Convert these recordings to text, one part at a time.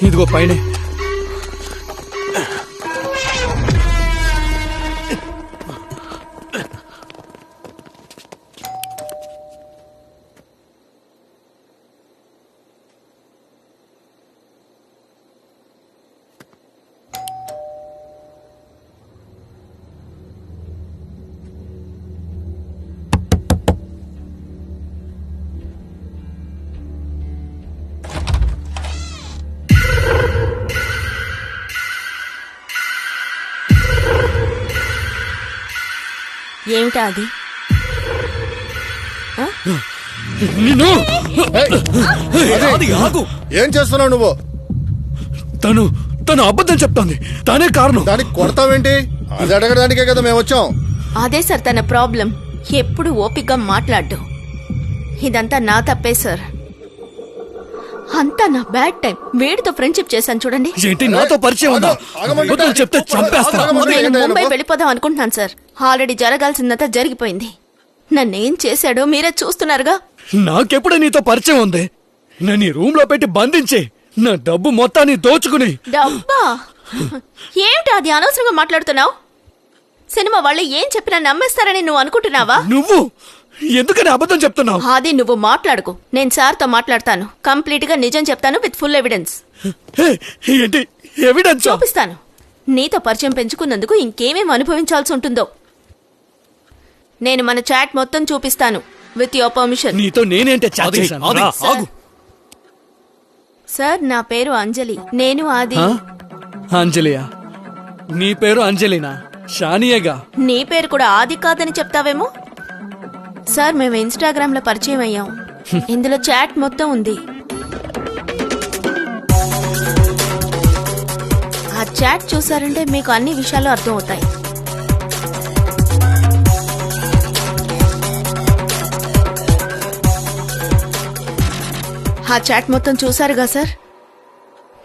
ఇదిగో పైనే. ఏమిటా అది? ఏం చేస్తున్నావు నువ్వు? తను అబద్ధం చెప్తాంది. తనే కారణం. దానికి కొడతావేంటి? అది అడగడానికే కదా మేము వచ్చాం. అదే సార్ తన ప్రాబ్లం. ఎప్పుడు ఓపికగా మాట్లాడ్డు. ఇదంతా నా తప్పే సార్. అంతా నా బ్యాడ్ టైం. వేడితో ఫ్రెండ్షిప్ చేశాను చూడండి. ఏంటి నాతో పరిచయం ఉందా? చెప్తే చంపేస్తాను. నేను ముంబై వెళ్ళిపోదాం అనుకుంటున్నాను సార్. ఆల్రెడీ జరగాల్సిందంతా జరిగిపోయింది. నన్నేం చేశాడో మీరే చూస్తున్నారుగా. నాకెప్పుడు నీతో పరిచయం ఉంది? నన్ను ఈ రూమ్ లో పెట్టి బంధించి నా డబ్బు మొత్తాన్ని దోచుకుని. డబ్బా? ఏమిటి అది అనవసరంగా మాట్లాడుతున్నావు? సినిమా వాళ్ళు ఏం చెప్పినా నమ్మేస్తారని నువ్వు అనుకుంటున్నావా? నువ్వు ఎందుకని అబద్ధం చెప్తున్నావు? అది నువ్వు మాట్లాడుకో. నేను సార్తో మాట్లాడతాను. కంప్లీట్ గా నిజం చెప్తాను విత్ ఫుల్ ఎవిడెన్స్. ఏంటి ఎవిడెన్స్? చూపిస్తాను. నీతో పరిచయం పెంచుకున్నందుకు ఇంకేమేం అనుభవించాల్సి ఉంటుందో. నేను మన చాట్ మొత్తం చూపిస్తాను విత్ యువర్ పర్మిషన్. నీతో నేనేంటే చాట్ చేశాను? సార్ నా పేరు అంజలి. నేను ఆది. అంజలియా? నీ పేరు అంజలినా? షానియాగా? నీ పేరు కూడా ఆది కాదని చెప్తావేమో. సార్ మేము ఇన్స్టాగ్రామ్ లో పరిచయం అయ్యాం. ఇందులో చాట్ మొత్తం ఉంది. ఆ చాట్ చూసారంటే మీకు అన్ని విషయాలు అర్థం అవుతాయి. ఆ చాట్ మొత్తం చూసారుగా సార్.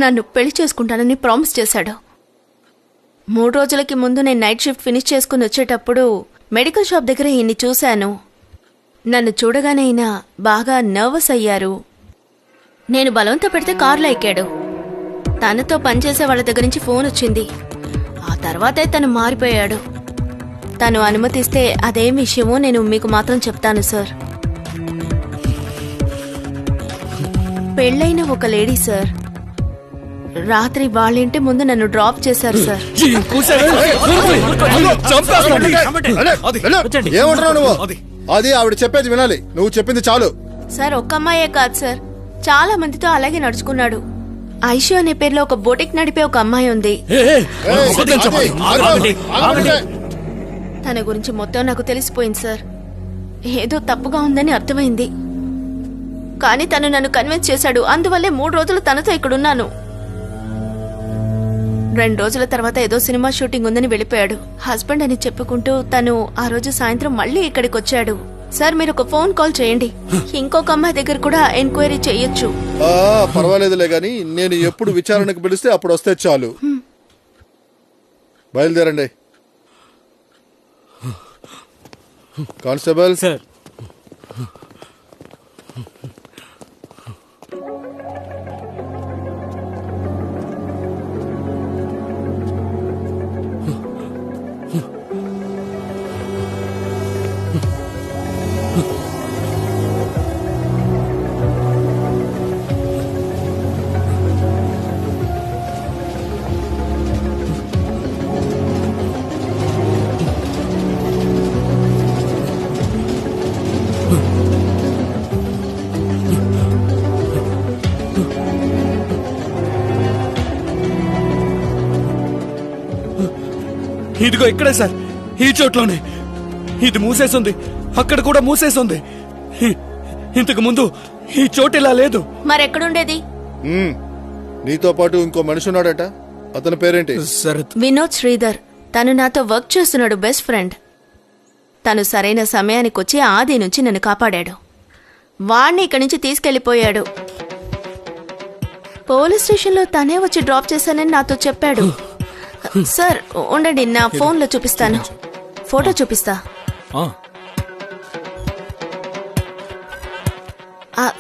నన్ను పెళ్లి చేసుకుంటానని ప్రామిస్ చేశాడు. 3 రోజులకి ముందు నేను నైట్ షిఫ్ట్ ఫినిష్ చేసుకుని వచ్చేటప్పుడు మెడికల్ షాప్ దగ్గర ఈయన్ని చూశాను. నన్ను చూడగానే ఈయన బాగా నర్వస్ అయ్యారు. నేను బలవంత పెడితే కారులో ఎక్కాడు. తనతో పనిచేసే వాళ్ళ దగ్గర నుంచి ఫోన్ వచ్చింది. ఆ తర్వాతే తను మారిపోయాడు. తను అనుమతిస్తే అదేం విషయమో నేను మీకు మాత్రం చెప్తాను సార్. పెళ్ళైన ఒక లేడీ సార్. రాత్రి వాళ్ళింటి ముందు నన్ను డ్రాప్ చేశారు సార్. ఏమంటున్నావు నువ్వు? అది ఆవిడ చెప్పేది వినాలి. నువ్వు చెప్పింది చాలు. సార్ ఒక్క అమ్మాయే కాదు సార్, చాలా మందితో అలాగే నడుచుకున్నాడు. ఐషు అనే పేరులో ఒక బోటిక్ నడిపే ఒక అమ్మాయి ఉంది. తన గురించి మొత్తం నాకు తెలిసిపోయింది సార్. ఏదో తప్పుగా ఉందని అర్థమైంది. కానీ తను నన్ను కన్విన్స్ చేశాడు. అందువల్లే 3 రోజులు తనతో ఇక్కడున్నాను. 2 రోజుల తర్వాత ఏదో సినిమా షూటింగ్ ఉందని వెళ్ళిపోయాడు. హస్బెండ్ అని చెప్పుకుంటూ తను ఆ రోజు సాయంత్రం మళ్ళీ ఇక్కడికి వచ్చాడు. సార్ మీరు ఒక ఫోన్ కాల్ చేయండి. ఇంకొక అమ్మాయి దగ్గర కూడా ఎంక్వైరీ చేయొచ్చు. పర్వాలేదులే గాని నేను ఎప్పుడు విచారణకు పిలిస్తే అప్పుడు వస్తే చాలు. బయలుదేరండి. Constable sir. ఇదిగో ఇక్కడే సార్, ఈ చోట్లోనే. ఇది మూసేసింది, అక్కడ కూడా మూసేసింది. ఇంతకు ముందు ఈ చోటు ఇలా లేదు. మరెక్కడుండేది? నీతో పాటు ఇంకో మనిషి ఉన్నాడట. అతని పేరేంటి? శరత్. వినోద్ శ్రీధర్. తను నాతో వర్క్ చేస్తున్నాడు, బెస్ట్ ఫ్రెండ్. తను సరైన సమయానికి వచ్చి ఆది నుంచి నన్ను కాపాడాడు. వాణ్ణి ఇక్కడి నుంచి తీసుకెళ్లిపోయాడు. పోలీస్ స్టేషన్లో తనే వచ్చి డ్రాప్ చేశానని నాతో చెప్పాడు. సార్ ఉండండి, నా ఫోన్లో చూపిస్తాను. ఫోటో చూపిస్తా.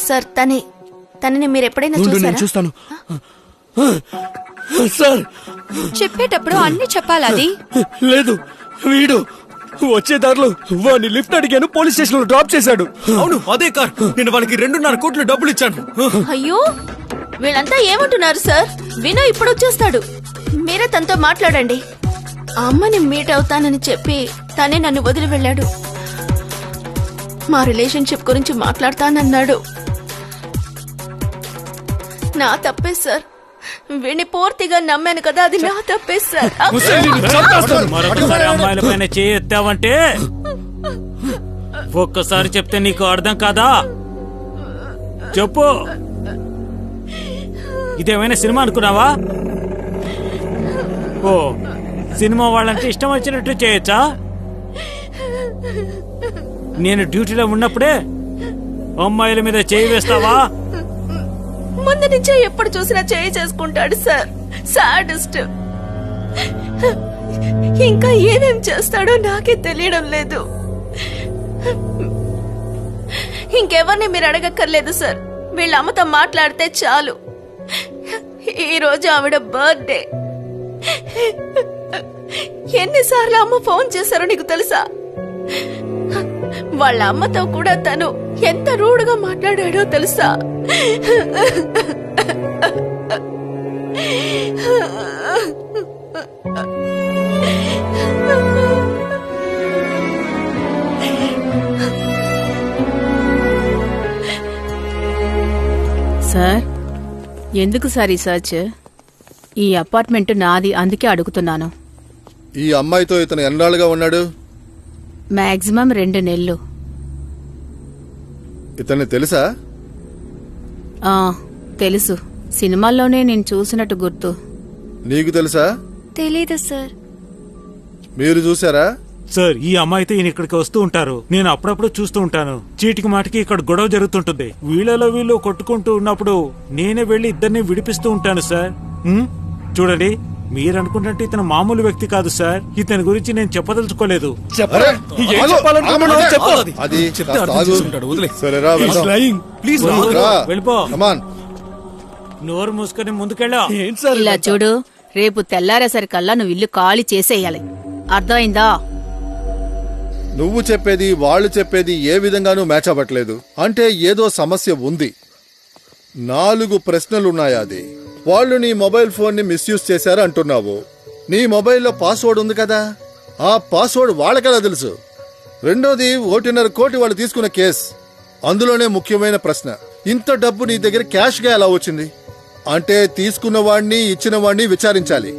సార్ తనని మీరు ఎప్పుడైనా చూసారా? చూస్తాను. సార్ చెప్పేటప్పుడు అన్ని చెప్పాలి అది. లేదు, వీడు వచ్చే దారిలో వాడిని లిఫ్ట్ అడిగాను, పోలీస్ స్టేషన్ లో డ్రాప్ చేశాడు. అవును అదే కార్. నేను వాళ్ళకి 2.5 కోట్లు డబ్బులు ఇచ్చాను. అయ్యో, వీళ్ళంతా ఏమంటున్నారు సార్? వినో ఇప్పుడు వచ్చేస్తాడు, మీరే తనతో మాట్లాడండి. ఆ అమ్మని మీట్ అవుతానని చెప్పి తనే నన్ను వదిలి వెళ్ళాడు. మా రిలేషన్షిప్ గురించి మాట్లాడతానన్నాడు. నా తప్పే సార్, వీణ్ణి పూర్తిగా నమ్మాను కదా, అది నా తప్పే సార్. మరొకసారి అమ్మాయిల పైన చేయి ఎత్తావంటే ఒక్కసారి చెప్తే నీకు అర్థం కాదా? చెప్పు, ఇదేమైనా సినిమా అనుకున్నావా? ఓ, సినిమా వాళ్ళంటే ఇష్టం వచ్చినట్టు చేయొచ్చా? నేను డ్యూటీలో ఉన్నప్పుడే అమ్మాయిల మీద చేయి వేస్తావా? ముందు నుంచే ఎప్పుడు చూసినా చేయి చేసుకుంటాడు సార్, సాడిస్ట్. ఇంకా ఏమేం చేస్తాడో నాకే తెలియడం లేదు. ఇంకెవరిని మీరు అడగక్కర్లేదు సార్, వీళ్ళ అమ్మతో మాట్లాడితే చాలు. ఈ రోజు ఆవిడ బర్త్డే. ఎన్నిసార్లు అమ్మ ఫోన్ చేశారో నీకు తెలుసా? వాళ్ళ అమ్మతో కూడా తను ఎంత రూడ్గా మాట్లాడాడో తెలుసా? సార్, ఎందుకు సార్ ఈ సర్చ్? ఈ అపార్ట్మెంట్ నాది, అందుకే అడుగుతున్నాను. ఈ అమ్మాయితో ఇతను ఎన్నాళ్ళుగా ఉన్నాడు? మాక్సిమం 2 నెలలు. ఇతన్ని తెలుసా? తెలుసు, సినిమాల్లోనే నేను చూసినట్టు గుర్తు. నీకు తెలుసా? తెలీదు సార్. మీరు చూసారా? సార్, ఈ అమ్మాయితో ఈయన ఇక్కడికి వస్తూ ఉంటారు. నేను అప్పుడప్పుడు చూస్తూ ఉంటాను. చీటికి మాటికి ఇక్కడ గొడవ జరుగుతుంటుంది. వీళ్ళలో వీళ్ళు కొట్టుకుంటూ ఉన్నప్పుడు నేనే వెళ్లి ఇద్దరిని విడిపిస్తూ ఉంటాను సార్. చూడండి, మీరు అనుకున్నట్టు ఇతను మామూలు వ్యక్తి కాదు సార్. ఇతని గురించి నేను చెప్పదలుచుకోలేదు. అరే, ఏం ఆగు, చెప్పాలనుకున్నాడో ఆగు, చెప్పు. అది చెప్తే కాస్త అర్థం ఆగు. చేసుకుంటాడు, వదిలే. సరేరా, వెళ్దాం. ప్లీజ్ రా. వెళ్ళిపో. Come on. నోరు మూసుకొని ముందుకెళ్ళా. ఏం సార్ ఇలా చూడు, రేపు తెల్లారేసరికల్లా నువ్వు ఇల్లు ఖాళీ చేసేయాలి, అర్థమైందా? నువ్వు చెప్పేది వాళ్ళు చెప్పేది ఏ విధంగానూ మ్యాచ్ అవ్వట్లేదు. అంటే ఏదో సమస్య ఉంది. 4 ప్రశ్నలున్నాయి. అది వాళ్ళు నీ మొబైల్ ఫోన్ ని మిస్యూజ్ చేశారు అంటున్నావు. నీ మొబైల్లో పాస్వర్డ్ ఉంది కదా, ఆ పాస్వర్డ్ వాళ్ళకెలా తెలుసు? రెండోది 1.5 కోటి వాళ్ళు తీసుకున్న కేస్. అందులోనే ముఖ్యమైన ప్రశ్న, ఇంత డబ్బు నీ దగ్గర క్యాష్ గా ఎలా వచ్చింది? అంటే తీసుకున్న వాడిని ఇచ్చిన వాడిని విచారించాలి.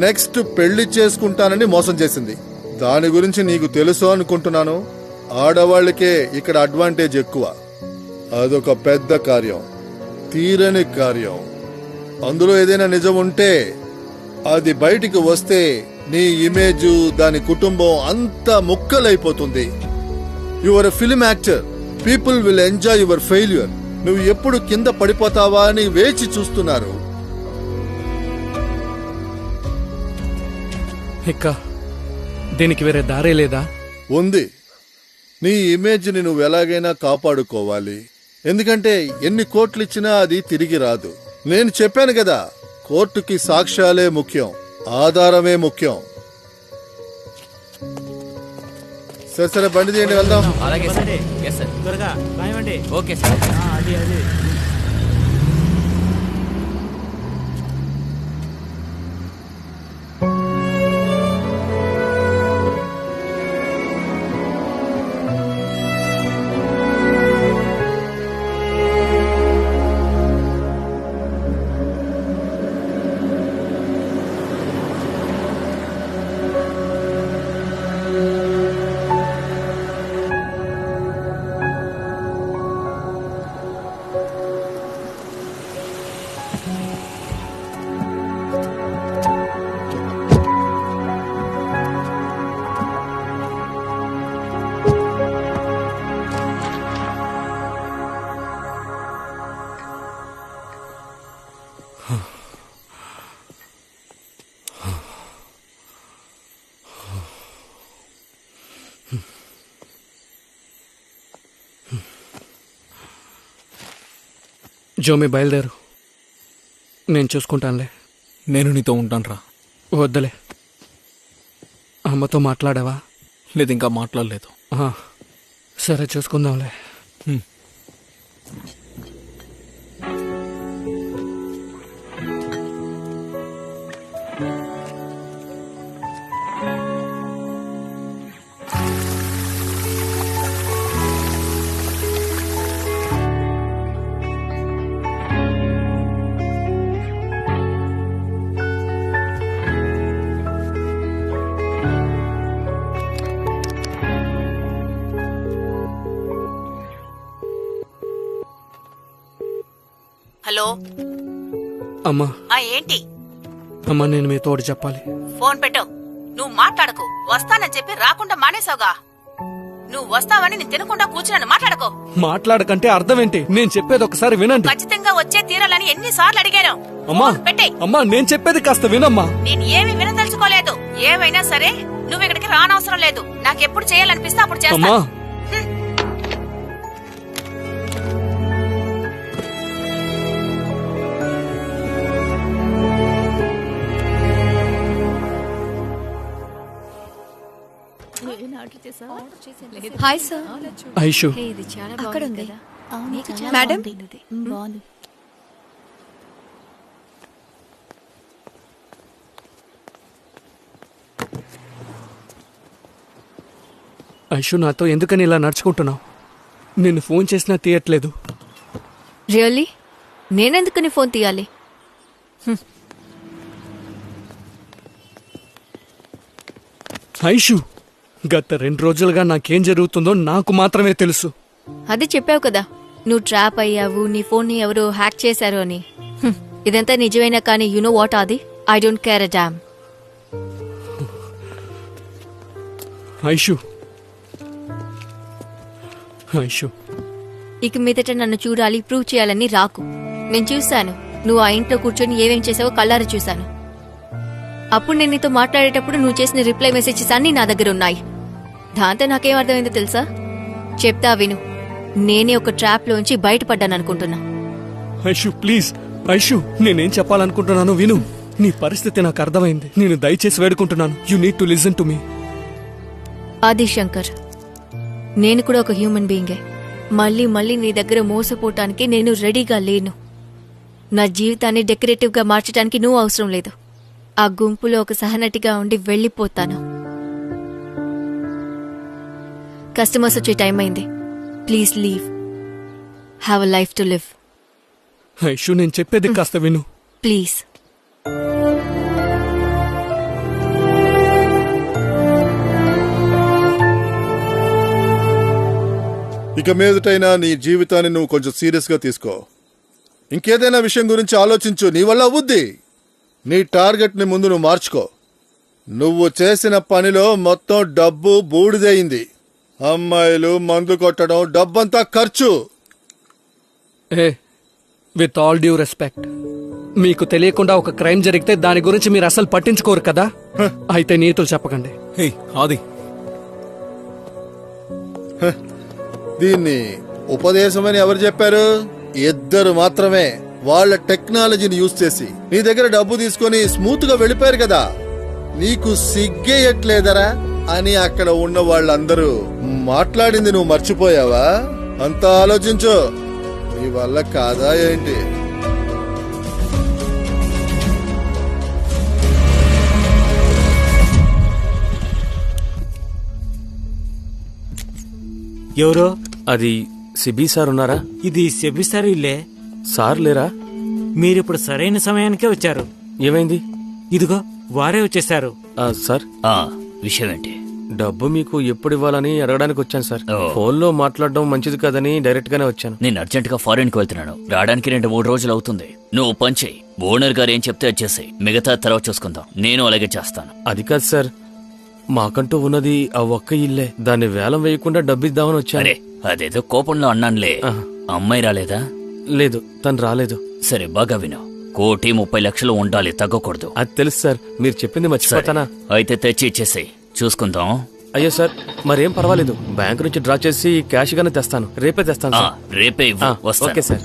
నెక్స్ట్ పెళ్లి చేసుకుంటానని మోసం చేసింది. దాని గురించి నీకు తెలుసు అనుకుంటున్నాను. ఆడవాళ్లకే ఇక్కడ అడ్వాంటేజ్ ఎక్కువ. అదొక పెద్ద కార్యం, తీరని కార్యం. అందులో ఏదైనా నిజం ఉంటే అది బయటికి వస్తే నీ ఇమేజ్, దాని కుటుంబం అంతా ముక్కలైపోతుంది. Your a film actor. People will enjoy your failure. నువ్వు ఎప్పుడు కింద పడిపోతావా అని వేచి చూస్తున్నారు. ఇంకా దీనికి వేరే దారే లేదా? ఉంది. నీ ఇమేజ్ ని నువ్వు ఎలాగైనా కాపాడుకోవాలి. ఎందుకంటే ఎన్ని కోట్లు ఇచ్చినా అది తిరిగి రాదు. నేను చెప్పాను కదా, కోర్టుకి సాక్ష్యాలే ముఖ్యం, ఆధారమే ముఖ్యం. సరే సరే, బండి తీయండి, వెళ్దాం. అలాగే సార్. త్వరగా కానివ్వండి. Okay sir. అది జోమి బయలుదేరు. నేను చూసుకుంటానులే. నేను నీతో ఉంటానురా. వద్దులే. అమ్మతో మాట్లాడావా? లేదు, ఇంకా మాట్లాడలేదు. ఆ, సరే చూసుకుందాంలే. హలో. అమ్మా ఏంటి? అమ్మా, నేను మీతో ఒకటి చెప్పాలి. ఫోన్ పెట్టు. నువ్వు మాట్లాడకు. వస్తానని చెప్పి రాకుండా మానేసావుగా. నువ్వు వస్తావని నేను తినకుండా కూర్చున్నాను. మాట్లాడకు. మాట్లాడకంటే అర్థం ఏంటి? నేను చెప్పేది ఒకసారి వినండి. ఖచ్చితంగా వచ్చే తీరాలని ఎన్నిసార్లు అడిగాను. అమ్మా పెట్టే. అమ్మా, నేను చెప్పేది కాస్త వినమ్మా. నేను ఏమి వినదలుచుకోలేదు. ఏమైనా సరే నువ్వు ఇక్కడికి రానవసరం లేదు. నాకెప్పుడు చేయాలనిపిస్తే అప్పుడు చేస్తా. అమ్మా హాయ్ సార్. ఐషు, అక్కడ ఉంది మేడం. ఐషు, నాతో ఎందుకని ఇలా నడుచుకుంటున్నావు? నిన్ను ఫోన్ చేసినా తీయట్లేదు. రియల్లీ? నేనెందుకు నీ ఫోన్ తీయాలి? ఐషు, గత 2 రోజులుగా నాకేం జరుగుతుందో నాకు మాత్రమే తెలుసు. అది చెప్పావు కదా, నువ్వు ట్రాప్ అయ్యావు, నీ ఫోన్ ని ఎవరో హ్యాక్ చేశారు అని. ఇదంతా నిజమైనా కానీ యు నో వాట్ ఆది? I don't care a damn. Aishu, Aishu, ఇక మీదట నన్ను చూడాలి, ప్రూవ్ చేయాలని రాకు. నేను చూశాను, నువ్వు ఆ ఇంట్లో కూర్చొని ఏమేం చేసావో కళ్ళారా చూశాను. అప్పుడు నేను నీతో మాట్లాడేటప్పుడు నువ్వు చేసిన రిప్లై మెసేజెస్ అన్నీ నా దగ్గర ఉన్నాయి. దాంతో నాకేం అర్థమైందో తెలుసా? చెప్తా విను. నేనే ఒక ట్రాప్ లోంచి బయటపడ్డాననుకుంటున్నా. ఐషు ప్లీజ్. ఐషు, నేనేం చెప్పాలనుకుంటున్నాను విను. నీ పరిస్థితి నాకు అర్థమైంది. నేను దయచేసి వేడుకుంటున్నాను. You need to listen to me. Adi Shankar, నేను కూడా ఒక హ్యూమన్ బీయింగే. మళ్ళీ మళ్ళీ నీ దగ్గర మోసపోవటానికి నేను రెడీగా లేను. నా జీవితాన్ని డెకరేటివ్ గా మార్చడానికి నువ్వు అవసరం లేదు. ఆ గుంపులో ఒక సహనటిగా ఉండి వెళ్ళిపోతాను. కస్టమర్స్ వచ్చే టైం అయింది. Please leave. Have a life to live. Aishu, నేను చెప్పేది కాస్త విను ప్లీజ్. ఇక మీదటైనా నీ జీవితాన్ని నువ్వు కొంచెం సీరియస్ గా తీసుకో. ఇంకేదైనా విషయం గురించి ఆలోచించు. నీ వల్ల అవుద్ది. నీ టార్గెట్ ని ముందు నువ్వు మార్చుకో. నువ్వు చేసిన పనిలో మొత్తం డబ్బు బూడిదయింది. అమ్మాయిలు, మందు కొట్టడం, డబ్బంతా ఖర్చు. ఏ, విత్ ఆల్ డ్యూ రెస్పెక్ట్, మీకు తెలియకుండా ఒక క్రైమ్ జరిగితే దాని గురించి మీరు అసలు పట్టించుకోరు కదా. అయితే నీతులు చెప్పకండి. హే ఆది, దీన్ని ఉపదేశమని ఎవరు చెప్పారు? ఇద్దరు మాత్రమే. వాళ్ళ టెక్నాలజీని యూజ్ చేసి నీ దగ్గర డబ్బు తీసుకొని స్మూత్ గా వెళ్ళిపోయారు కదా. నీకు సిగ్గేయట్లేదరా అని అక్కడ ఉన్న వాళ్ళందరూ మాట్లాడింది నువ్వు మర్చిపోయావా? అంతా ఆలోచించు. నీ వల్ల కాదా ఏంటి? ఎవరో? అది సిబి సార్ ఉన్నారా? ఇది సెబి సార్ ఇల్లే. సార్ లేరా? మీరిప్పుడు సరైన సమయానికే వచ్చారు. ఏమైంది? ఇదిగో వారే వచ్చేసారు. సార్, విషయం ఏంటి? డబ్బు మీకు ఎప్పుడు ఇవ్వాలని అడగడానికి వచ్చాను సార్. ఓ. ఫోన్ లో మాట్లాడడం మంచిది కాదని డైరెక్ట్ గానే వచ్చాను. నేను అర్జెంట్ గా ఫారెన్ కి వెళ్తున్నాను. రావడానికి 2-3 రోజులు అవుతుంది. నువ్వు పని చెయ్యి. ఓనర్ గారు ఏం చెప్తే వచ్చేసాయి. మిగతా తర్వాత చూసుకుందాం. నేను అలాగే చేస్తాను. అది కాదు సార్, మాకంటూ ఉన్నది ఆ ఒక్క ఇల్లే. దాన్ని వేలం వేయకుండా డబ్బు ఇద్దామని వచ్చాను. అరే, అదేదో కోపంలో అన్నానులే. అమ్మాయి రాలేదా? లేదు, తను రాలేదు. సరే, బాగా విను. 1,30,00,000 ఉండాలి, తగ్గకూడదు. అది తెలుసు సార్, మీరు చెప్పింది మర్చిపోతానా? అయితే తెచ్చి ఇచ్చేసేయ్, చూసుకుందాం. అయ్యో సార్, మరేం పర్వాలేదు. బ్యాంక్ నుంచి డ్రా చేసి క్యాష్ గానే తెస్తాను. రేపే తెస్తాను సార్. రేపే ఇవ్వు. Okay sir.